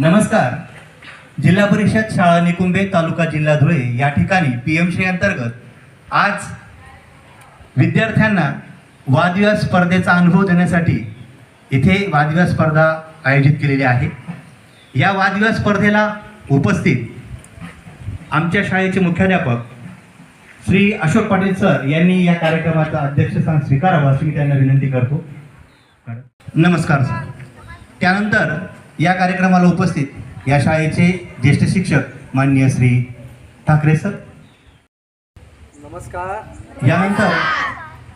नमस्कार. जिल्हा परिषद शाळा निकुंबे तालुका जिल्हा धुळे या ठिकाणी पीएमसी अंतर्गत आज विद्यार्थ्यांना वादविवाद स्पर्धेचा अनुभव देण्यासाठी इथे वादविवाद स्पर्धा आयोजित केलेली आहे. या वादविवाद स्पर्धेला उपस्थित आमच्या शाळेचे मुख्याध्यापक श्री अशोक पाटील सर यांनी या कार्यक्रमाचा अध्यक्षस्थान स्वीकारावं अशी मी त्यांना विनंती करतो. नमस्कार सर. त्यानंतर या कार्यक्रमाला उपस्थित या शाळेचे ज्येष्ठ शिक्षक माननीय श्री ठाकरे सर. नमस्कार. यानंतर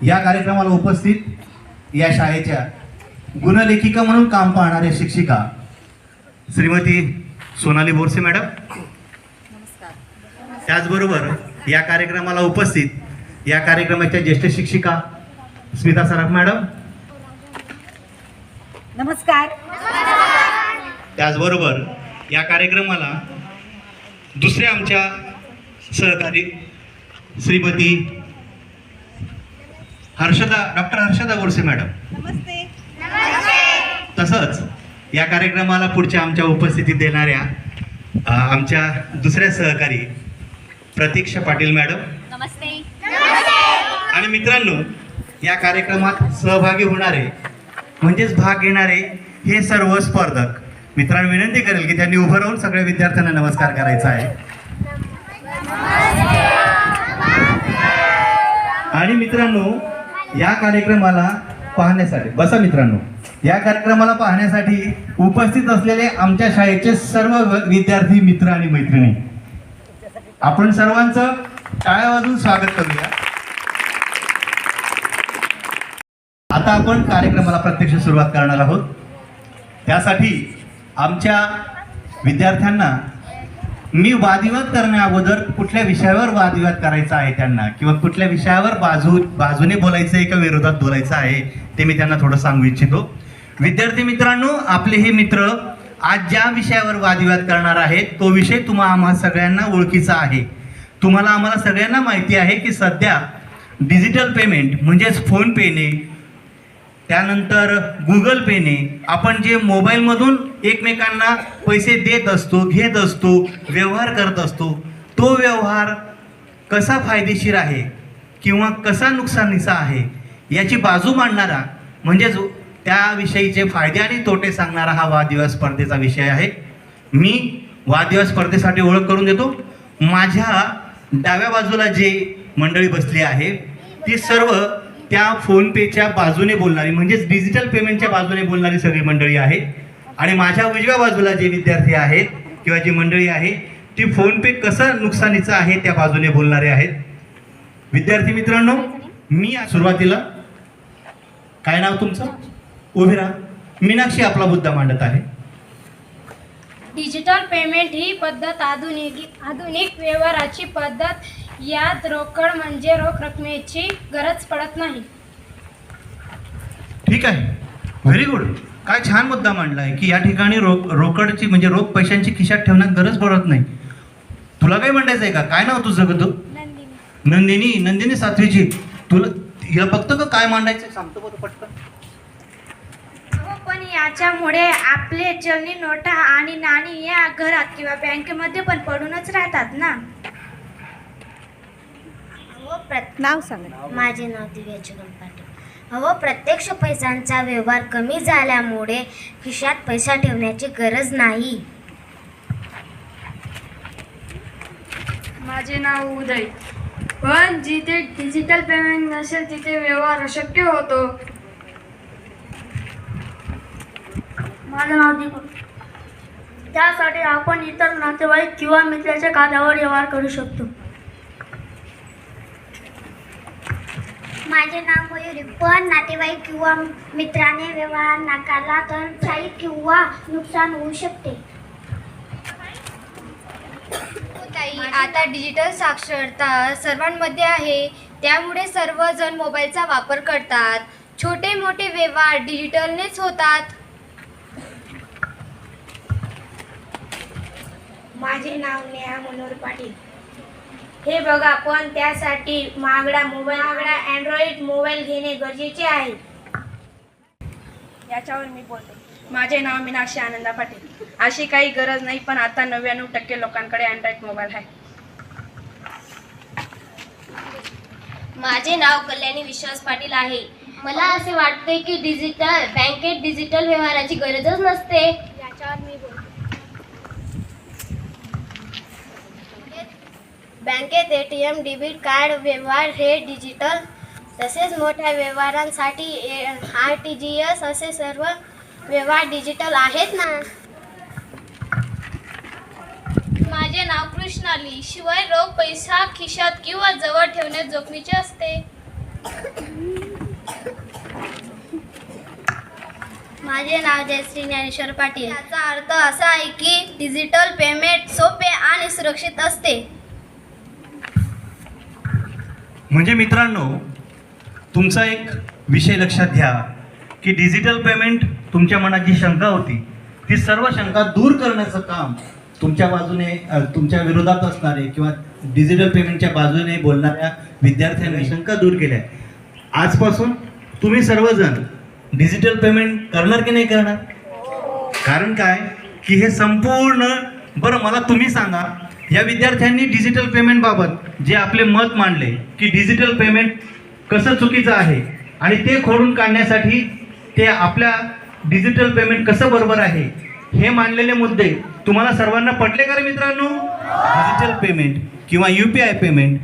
या कार्यक्रमाला उपस्थित या शाळेच्या गुणलेखिका म्हणून काम पाहणाऱ्या शिक्षिका श्रीमती सोनाली बोरसे मॅडम. त्याचबरोबर या कार्यक्रमाला उपस्थित या कार्यक्रमाच्या ज्येष्ठ शिक्षिका स्मिता सराफ मॅडम. नमस्कार. त्याचबरोबर या कार्यक्रमाला दुसऱ्या आमच्या सहकारी श्रीमती डॉक्टर हर्षदा बोरसे मॅडम. नमस्ते. तसंच या कार्यक्रमाला पुढच्या आमच्या उपस्थितीत देणाऱ्या आमच्या दुसऱ्या सहकारी प्रतीक्षा पाटील मॅडम. नमस्ते. आणि मित्रांनो, या कार्यक्रमात सहभागी होणारे म्हणजेच भाग घेणारे हे सर्व स्पर्धक मित्रांनो, विनंती करेल की त्यांनी उभं राहून सगळ्या विद्यार्थ्यांना नमस्कार करायचा आहे. आणि मित्रांनो, या कार्यक्रमाला पाहण्यासाठी बसा मित्रांनो, या कार्यक्रमाला पाहण्यासाठी उपस्थित असलेले आमच्या शाळेचे सर्व विद्यार्थी मित्र आणि मैत्रिणी, आपण सर्वांचं टाळ्या वाजवून स्वागत करूया. आता आपण कार्यक्रमाला प्रत्यक्ष सुरुवात करणार आहोत. त्यासाठी आमच्या विद्यार्थ्यांना मी वादविवाद करण्या अगोदर कुठल्या विषयावर वादविवाद करायचा आहे त्यांना, किंवा कुठल्या विषयावर बाजूने बोलायचं आहे का विरोधात बोलायचं आहे ते मी त्यांना थोडं सांगू इच्छितो. विद्यार्थी मित्रांनो, आपले हे मित्र आज ज्या विषयावर वादविवाद करणार आहेत तो विषय आम्हा सगळ्यांना ओळखीचा आहे. आम्हाला सगळ्यांना माहिती आहे की सध्या डिजिटल पेमेंट म्हणजेच फोन पेने, त्यानंतर गुगल पेने आपण जे मोबाईलमधून एकमेकांना पैसे देत असतो, घेत असतो, व्यवहार करत असतो, तो व्यवहार कसा फायदेशीर आहे किंवा कसा नुकसानीचा आहे याची बाजू मांडणारा म्हणजेच त्याविषयीचे फायदे आणि तोटे सांगणारा हा वादविवाद स्पर्धेचा विषय आहे. मी वादविवाद स्पर्धेसाठी ओळख करून देतो. माझ्या डाव्या बाजूला जे मंडळी बसली आहे ती सर्व त्या फोनपेच्या बाजूने बोलणारी म्हणजेच डिजिटल पेमेंटच्या बाजूने बोलणारी सगळी मंडळी आहे. आणि माझ्या उजव्या बाजूला जे विद्यार्थी आहेत किंवा जी मंडळी आहे ती फोनपे कसं नुकसानीचं आहे त्या बाजूने बोलणारे आहेत. विद्यार्थी मित्रांनो, मी सुरुवातीला काय नाव तुमचं? उभे राहा. मीनाक्षी आपला मुद्दा मांडत आहे. डिजिटल पेमेंट ही पद्धत आधुनिक व्यवहाराची पद्धत. यात रोकड म्हणजे रोख रकमेची गरज पडत नाही. ठीक आहे, व्हेरी गुड. काय छान मुद्दा मांडला आहे की या ठिकाणी रोकडची म्हणजे रोख पैशांची खिशात ठेवण्यात गरज पडत नाही. तुला काय म्हणायचं आहे का? काय नाव तुझं ग? तू नंदिनी सातवीची. तुला या बघतो का काय मांडायचं सांगतो बघ पटकन. पण याच्यामुळे आपले चलनी नोटा आणि नाणी या घरात किंवा बँकेमध्ये पण पडूनच राहतात ना. नाव सांगा. माझे नाव दिव्या चुगम पाटील. प्रत्यक्ष पैशांचा व्यवहार कमी झाल्यामुळे खिशात पैसा ठेवण्याची गरज नाही. माझे नाव उदय. पण जिथे डिजिटल पेमेंट नसेल तिथे व्यवहार अशक्य होतो. माझं नाव दीपक. त्यासाठी आपण इतर नातेवाईक किंवा मित्राच्या खात्यावर व्यवहार करू शकतो. माझे नाव मयुरी. पण नातेवाईक किंवा मित्राने व्यवहार नाकारला तर काही किंवा नुकसान होऊ शकते. आता डिजिटल साक्षरता सर्वांमध्ये आहे, त्यामुळे सर्वजण मोबाईलचा वापर करतात. छोटे मोठे व्यवहार डिजिटलनेच होतात. माझे नाव नेहा मनोहर पाटील. हे बघा, पण त्यासाठी महागडा अँड्रॉइड मोबाईल घेणे गरजेचे आहे. याच्यावर मी बोलतो. माझे नाव मीनाक्षी आनंदा पाटील. अशी काही गरज नाही, पण आता 99% लोकांकडे अँड्रॉइड मोबाईल आहे. माझे नाव कल्याणी विश्वास पाटील आहे. मला असे वाटते की बँकेत डिजिटल व्यवहाराची गरजच नसते. बँकेत ATM, डेबिट कार्ड व्यवहार हे डिजिटल, तसेच मोठ्या व्यवहारांसाठी RTGS असे सर्व व्यवहार डिजिटल आहेत ना. माझे नाव कृष्णाली. शिवाय रोख पैसा खिशात किंवा जवळ ठेवणे जोखमीचे असते. माझे नाव जयश्री ज्ञानेश्वर पाटील. याचा अर्थ असा आहे की डिजिटल पेमेंट सोपे आणि सुरक्षित असते. म्हणजे मित्रांनो, तुमचा एक विषय लक्षात घ्या की डिजिटल पेमेंट तुमच्या मनात जी शंका होती ती सर्व शंका दूर करण्याचं काम तुमच्या बाजूने तुमच्या विरोधात असणारे किंवा डिजिटल पेमेंटच्या बाजूने बोलणाऱ्या विद्यार्थ्यांनी शंका दूर केल्या. आजपासून तुम्ही सर्वजण डिजिटल पेमेंट करणार की नाही करणार? कारण काय की हे संपूर्ण बरं मला तुम्ही सांगा, या विद्यार्थ्यांनी डिजिटल पेमेंटबाबत जे आपले मत मांडले की डिजिटल पेमेंट कसं चुकीचं आहे आणि ते खोडून काढण्यासाठी ते आपल्या डिजिटल पेमेंट कसं बरोबर आहे हे मांडलेले मुद्दे तुम्हाला सर्वांना पटले का रे मित्रांनो? डिजिटल पेमेंट किंवा UPI पेमेंट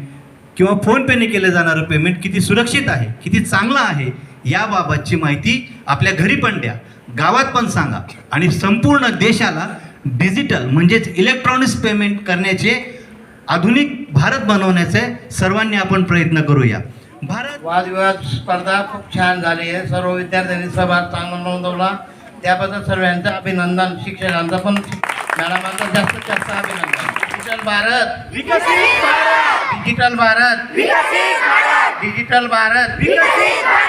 किंवा फोनपेने केलं जाणारं पेमेंट किती सुरक्षित आहे, किती चांगलं आहे याबाबतची माहिती आपल्या घरी पण द्या, गावात पण सांगा आणि संपूर्ण देशाला डिजिटल म्हणजेच इलेक्ट्रॉनिक्स पेमेंट करण्याचे आधुनिक भारत बनवण्याचे सर्वांनी आपण प्रयत्न करूया. भारत वादविवाद स्पर्धा खूप छान झाली आहे. सर्व विद्यार्थ्यांनी सहभाग चांगला नोंदवला, त्याबद्दल सर्वांचं अभिनंदन. शिक्षकांचं पण, मॅडमांचं जास्तीत जास्त अभिनंदन. डिजिटल भारत विकसित भारत, डिजिटल भारत विकसित भारत, डिजिटल भारत विकसित भारत.